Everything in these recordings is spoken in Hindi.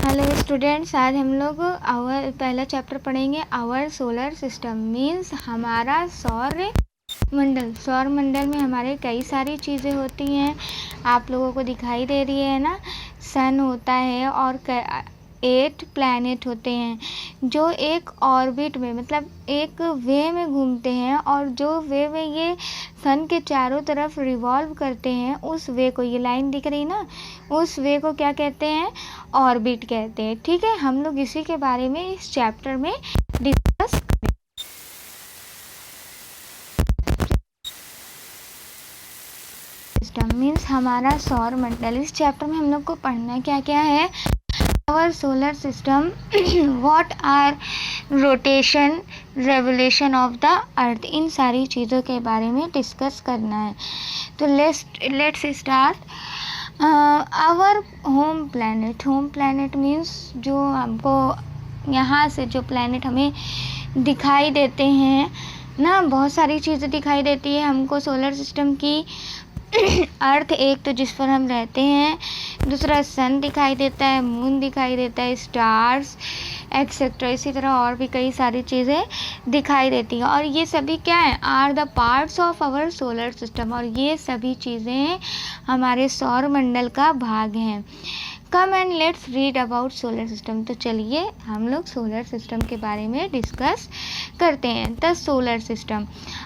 हेलो स्टूडेंट्स, आज हम लोग आवर पहला चैप्टर पढ़ेंगे। आवर सोलर सिस्टम मीन्स हमारा सौर मंडल। सौर मंडल में हमारे कई सारी चीज़ें होती हैं, आप लोगों को दिखाई दे रही है ना। सन होता है और 8 प्लैनेट होते हैं जो एक ऑर्बिट में मतलब एक वे में घूमते हैं, और जो वे में ये सन के चारों तरफ रिवॉल्व करते हैं, उस वे को, ये लाइन दिख रही ना, उस वे को क्या कहते हैं? ऑर्बिट कहते हैं। ठीक है, हम लोग इसी के बारे में इस चैप्टर में डिस्कस सिस्टम मीन्स हमारा सौर मंडल। इस चैप्टर में हम लोग को पढ़ना क्या क्या है? Our solar system, what are rotation, revolution of the earth, इन सारी चीज़ों के बारे में डिस्कस करना है। तो let's start. Our home planet. Home planet means जो हमको यहाँ से जो प्लैनेट हमें दिखाई देते हैं ना, बहुत सारी चीज़ें दिखाई देती है हमको सोलर सिस्टम की। अर्थ एक तो जिस पर हम रहते हैं, दूसरा सन दिखाई देता है, मून दिखाई देता है, स्टार्स एक्सेट्रा, इसी तरह और भी कई सारी चीज़ें दिखाई देती हैं। और ये सभी क्या है? Are the parts of our solar system, और ये सभी चीज़ें हमारे सौर मंडल का भाग हैं। Come and let's read about solar system. तो चलिए हम लोग सोलर सिस्टम के बारे में डिस्कस करते हैं। The solar system,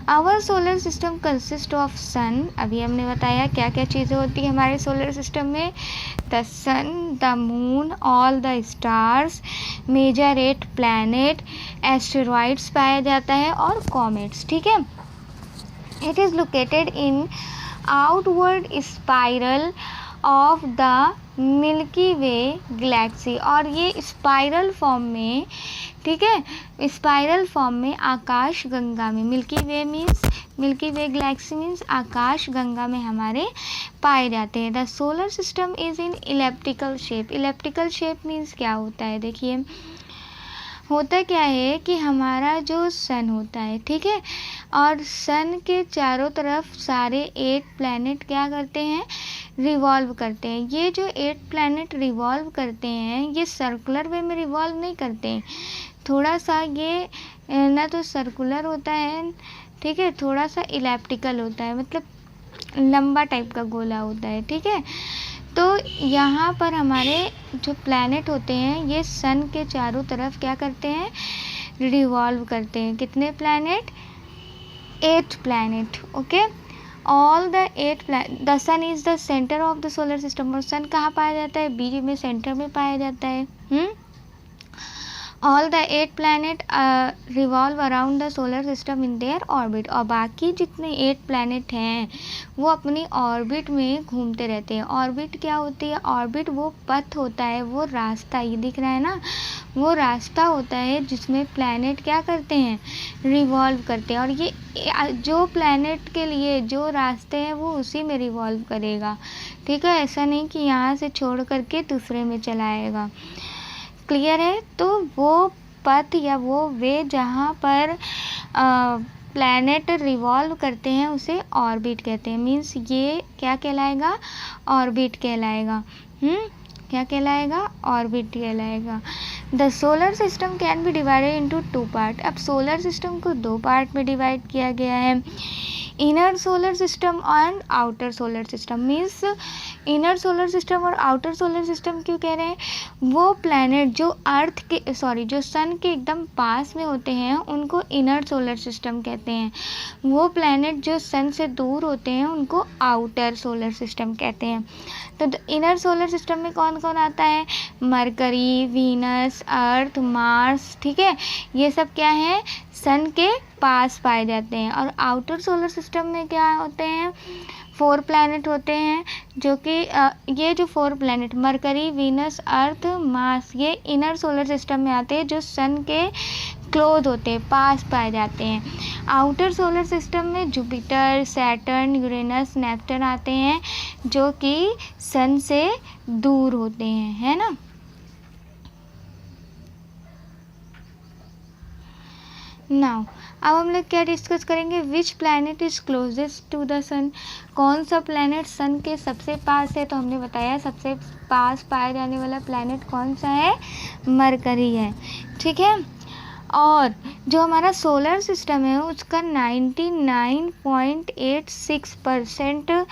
our solar system consist of sun. अभी हमने बताया क्या क्या चीज़ें होती है हमारे सोलर सिस्टम में। The sun, the moon, all the stars, major 8 planet, asteroids पाया जाता है, और कॉमेट्स। ठीक है, it is located in outward spiral of the milky way galaxy, और ये स्पाइरल फॉर्म में, ठीक है, स्पाइरल फॉर्म में आकाश गंगा में, मिल्की वे गैलेक्सी मीन्स आकाश गंगा में हमारे पाए जाते हैं। The solar system is in elliptical shape. Elliptical shape means क्या होता है? देखिए, होता क्या है कि हमारा जो सन होता है, ठीक है, और सन के चारों तरफ सारे 8 प्लैनेट क्या करते हैं? रिवॉल्व करते हैं। ये जो 8 प्लैनेट रिवॉल्व करते हैं, ये सर्कुलर वे में रिवॉल्व नहीं करते हैं। थोड़ा सा ये ना तो सर्कुलर होता है, ठीक है, थोड़ा सा इलिप्टिकल होता है, मतलब लंबा टाइप का गोला होता है। ठीक है, तो यहाँ पर हमारे जो प्लैनेट होते हैं, ये सन के चारों तरफ क्या करते हैं? रिवॉल्व करते हैं। कितने planet? 8 planet. Okay, all the 8 planet. The sun is the centre of the solar system, और सन कहाँ पाया जाता है? बीच में, सेंटर में पाया जाता है। All the 8 planet revolve around the solar system in their orbit, और बाकी जितने 8 प्लैनेट हैं वो अपनी ऑर्बिट में घूमते रहते हैं। ऑर्बिट क्या होती है? ऑर्बिट वो पथ होता है, वो रास्ता, ये दिख रहा है ना, वो रास्ता होता है जिसमें प्लैनेट क्या करते हैं? रिवॉल्व करते हैं। और ये जो प्लैनेट के लिए जो रास्ते हैं वो उसी में रिवॉल्व करेगा। ठीक है, ऐसा नहीं कि यहाँ से छोड़ करके दूसरे में चलाएगा। क्लियर है? तो वो पथ या वो वे जहाँ पर प्लैनेट रिवॉल्व करते हैं उसे ऑर्बिट कहते हैं। मीन्स ये क्या कहलाएगा? ऑर्बिट कहलाएगा। क्या कहलाएगा? ऑर्बिट कहलाएगा। The solar system can be divided into 2 part. अब सोलर सिस्टम को 2 पार्ट में डिवाइड किया गया है, inner solar system and outer solar system. Means inner solar system और आउटर सोलर सिस्टम क्यों कह रहे हैं? वो प्लैनेट जो जो सन के एकदम पास में होते हैं उनको इनर सोलर सिस्टम कहते हैं। वो प्लैनेट जो सन से दूर होते हैं उनको आउटर सोलर सिस्टम कहते हैं। तो इनर सोलर सिस्टम में कौन कौन आता है? मरकरी, वीनस, अर्थ, मार्स। ठीक है, ये सब क्या है? सन के पास पाए जाते हैं। और आउटर सोलर सिस्टम में क्या होते हैं? 4 प्लैनेट होते हैं, जो कि ये जो 4 प्लैनेट मरकरी, वीनस, अर्थ, मार्स, ये इनर सोलर सिस्टम में आते हैं, जो सन के क्लोज होते हैं, पास पाए जाते हैं। आउटर सोलर सिस्टम में जुपिटर, सैटर्न, यूरेनस, नेपच्यून आते हैं, जो कि सन से दूर होते हैं, है ना। नाउ अब हम लोग क्या डिस्कस करेंगे, which planet is closest to the sun, कौन सा प्लैनेट सन के सबसे पास है। तो हमने बताया सबसे पास पाया जाने वाला प्लैनेट कौन सा है, मरकरी है, ठीक है। और जो हमारा सोलर सिस्टम है उसका 99.86%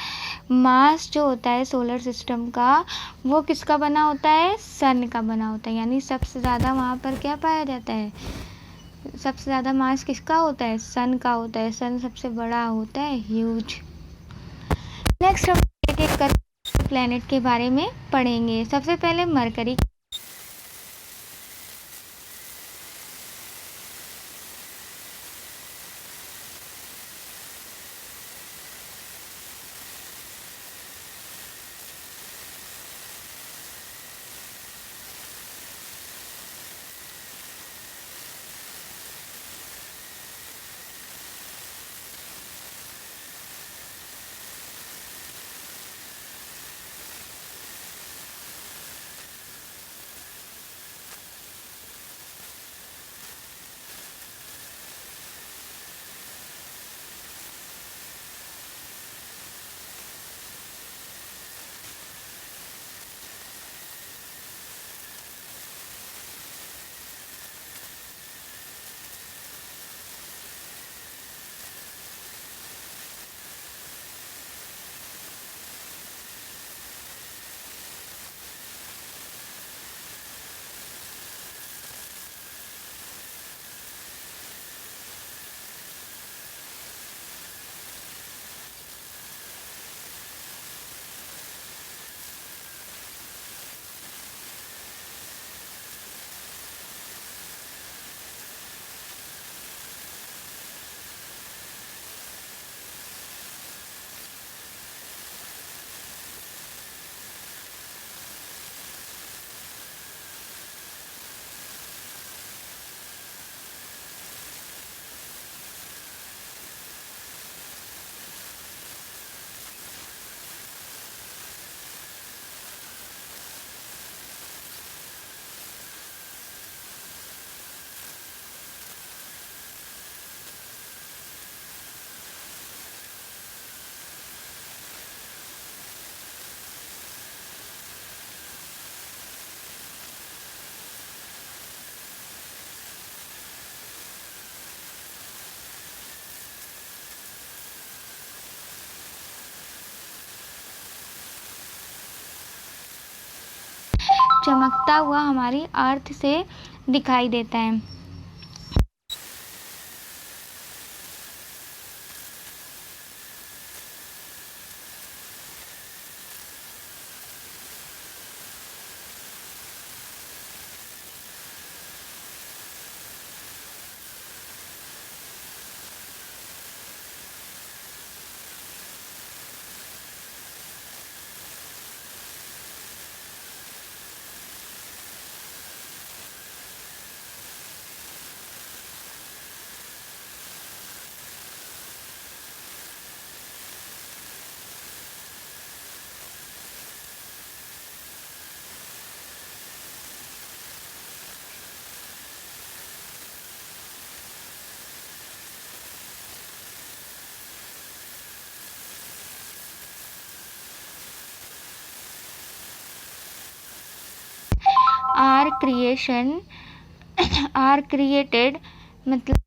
मास जो होता है सोलर सिस्टम का, वो किसका बना होता है, सन का बना होता है। यानी सबसे ज़्यादा वहाँ पर क्या पाया जाता है, सबसे ज़्यादा मास किसका होता है, सन का होता है। सन सबसे बड़ा होता है, ह्यूज। नेक्स्ट हम एक एक कर प्लैनेट के बारे में पढ़ेंगे। सबसे पहले मरकरी। चमकता हुआ हमारी अर्थ से दिखाई देता है। आर क्रिएशन आर क्रिएटेड मतलब